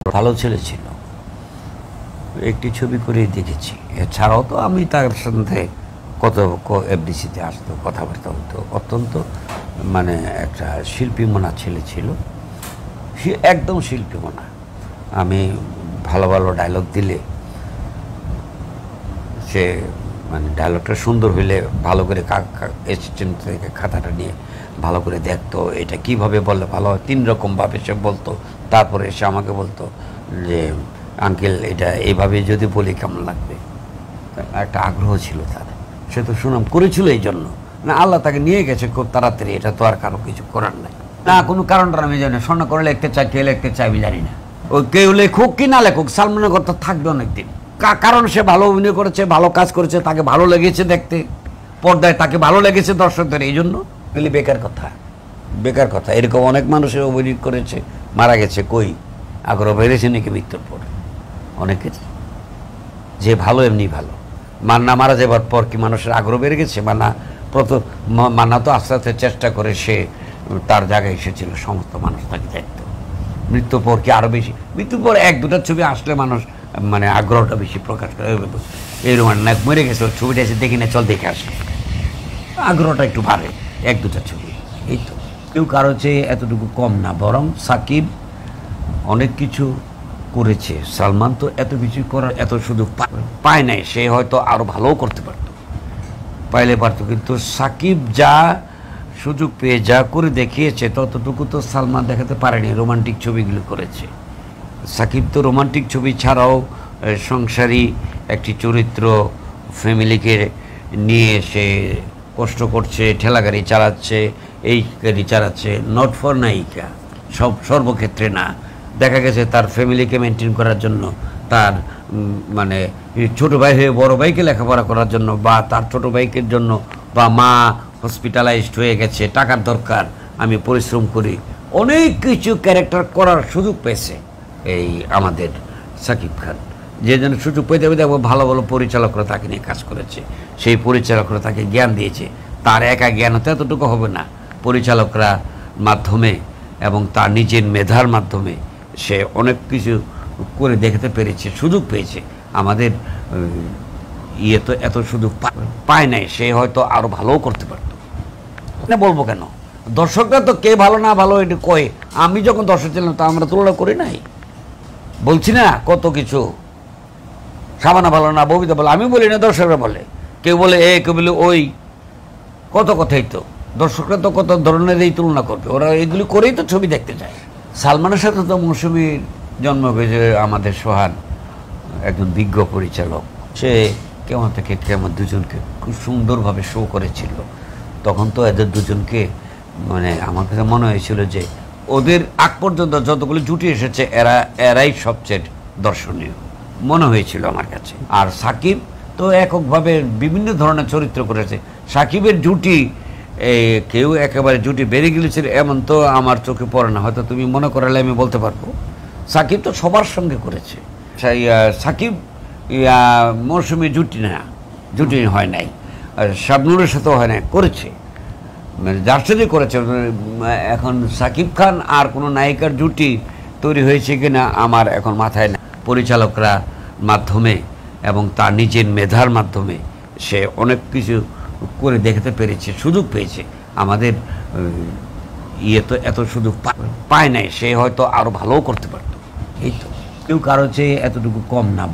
ভালো ছেলে ছিল, একটি ছবি করেই দেখেছি। এছাড়াও তো আমি তার সাথে কত এফডিসিতে আসতো, কথাবার্তা হতো। অত্যন্ত মানে একটা শিল্পীমনা ছেলে ছিল, একদম শিল্পীমনা। আমি ভালো ভালো ডায়লগ দিলে সে মানে ডায়লগটা সুন্দর হইলে ভালো করে অ্যাসিস্ট্যান্ট থেকে খাতাটা নিয়ে ভালো করে দেখতো, এটা কিভাবে বললে ভালো হয়, 3 রকমভাবে সে বলতো। তারপরে সে আমাকে বলতো যে আঙ্কেল এটা এইভাবে যদি বলি কেমন লাগবে। একটা আগ্রহ ছিল তার, সে তো সুনাম করেছিল এই জন্য না, আল্লাহ তাকে নিয়ে গেছে খুব তাড়াতাড়ি। এটা তো আর কারো কিছু করার নাই না, কোনো কারণটা আমি জানি না। স্বর্ণ করে লিখতে চাই, কে লিখতে চাই আমি জানি না। ওই কেউ লেখুক কি না লেখুক, সালমানের কথা থাকবে অনেকদিন। কারণ সে ভালো অভিনয় করেছে, ভালো কাজ করেছে, তাকে ভালো লেগেছে দেখতে, পর্দায় তাকে ভালো লেগেছে দর্শকদের, এই জন্য। এগুলি বেকার কথা, বেকার কথা। এরকম অনেক মানুষের অভিনয় করেছে, মারা গেছে, কই আগ্রহ বেড়েছে নাকি মৃত্যুর পর? অনেকের যে ভালো এমনি ভালো। মান্না মারা যাবার পর কি মানুষের আগ্রহ বেড়ে গেছে? মান্না তো আস্তে আস্তে চেষ্টা করে সে তার জায়গায় এসেছিল, সমস্ত মানুষ তাকে দেখত। মৃত্যুর পর কি আরও বেশি? মৃত্যুর পর 1-2টা ছবি আসলে মানুষ মানে আগ্রহটা বেশি প্রকাশ করে। এরকম নাক মরে গেছে, ছবিটা এসে দেখি না, চল দেখে আসে, আগ্রহটা একটু বাড়ে 1-2টা ছবি। এই তো, কেউ কারো চেয়ে এতটুকু কম না, বরং সাকিব অনেক কিছু করেছে। সালমান তো এত কিছু করার এত সুযোগ পায় নাই, সে হয়তো আরও ভালোও করতে পারত, পাইলে পারত। কিন্তু সাকিব যা সুযোগ পেয়ে যা করে দেখিয়েছে ততটুকু তো সালমান দেখাতে পারেনি। রোমান্টিক ছবিগুলো করেছে সাকিব, তো রোমান্টিক ছবি ছাড়াও সংসারী একটি চরিত্র, ফ্যামিলিকে নিয়ে সে কষ্ট করছে, ঠেলাগাড়ি চালাচ্ছে, এই গাড়ি চালাচ্ছে, নট ফর নায়িকা, সর্বক্ষেত্রে না। দেখা গেছে তার ফ্যামিলিকে মেনটেন করার জন্য, তার মানে ছোটো ভাই হয়ে বড় ভাইকে লেখাপড়া করার জন্য, বা তার ছোটো ভাইকের জন্য, বা মা হসপিটালাইজড হয়ে গেছে, টাকার দরকার, আমি পরিশ্রম করি, অনেক কিছু ক্যারেক্টার করার সুযোগ পেয়েছে এই আমাদের সাকিব খান। যে জন্য সুযোগ পেতে পেতে ভালো ভালো পরিচালকরা তাকে নিয়ে কাজ করেছে, সেই পরিচালকরা তাকে জ্ঞান দিয়েছে। তার একা জ্ঞান হতে এতটুকু হবে না, পরিচালকরা মাধ্যমে এবং তার নিজের মেধার মাধ্যমে সে অনেক কিছু করে দেখাতে পেরেছে, সুযোগ পেয়েছে। আমাদের ইয়ে তো এত সুযোগ পায় নাই, সে হয়তো আরও ভালোও করতে পারত না। বলবো কেন, দর্শকরা তো কে ভালো না ভালো এটা কয়ে। আমি যখন দর্শক ছিলাম তা আমরা তুলনা করি নাই, বলছি না কত কিছু। সাবানা ভালো না, ববিতা ভালো, আমি বলি না, দর্শকরা বলে। কেউ বলে এ, কেউ বলে ওই, কত কথাই তো। দর্শকরা তো কত ধরনের এই তুলনা করবে, ওরা এইগুলি করেই তো ছবি দেখতে চায়। সালমানের সাথে তো মৌসুমীর জন্ম হয়েছে আমাদের সোহান, একজন বিজ্ঞ পরিচালক। সে কেমন থেকে কেমন দুজনকে খুব সুন্দরভাবে শো করেছিল। তখন তো এদের দুজনকে মানে আমার কাছে মনে হয়েছিল যে ওদের আগ পর্যন্ত যতগুলো জুটি এসেছে এরাই সবচেয়ে দর্শনীয় মনে হয়েছিল আমার কাছে। আর সাকিব তো এককভাবে বিভিন্ন ধরনের চরিত্র করেছে। সাকিবের জুটি কেউ একেবারে জুটি বেড়ে গিয়েছিল এমন তো আমার চোখে পড়ে না, হয়তো তুমি মনে করালে আমি বলতে পারবো। সাকিব তো সবার সঙ্গে করেছে। সাকিব মৌসুমী জুটি হয় নাই, শাবনুরের সাথেও হয় নাই, করেছে, মানে যার সাথে করেছে। এখন সাকিব খান আর কোনো নায়িকার জুটি তৈরি হয়েছে কিনা আমার এখন মাথায় না। পরিচালকরা মাধ্যমে এবং তার নিজের মেধার মাধ্যমে সে অনেক কিছু করে দেখাতে পেরেছে, সুযোগ পেয়েছে। আমাদের ইয়ে তো এত সুযোগ পায় নাই, সে হয়তো আরও ভালোও করতে পারত। এই তো, কেউ কারো চেয়ে এতটুকু কম না।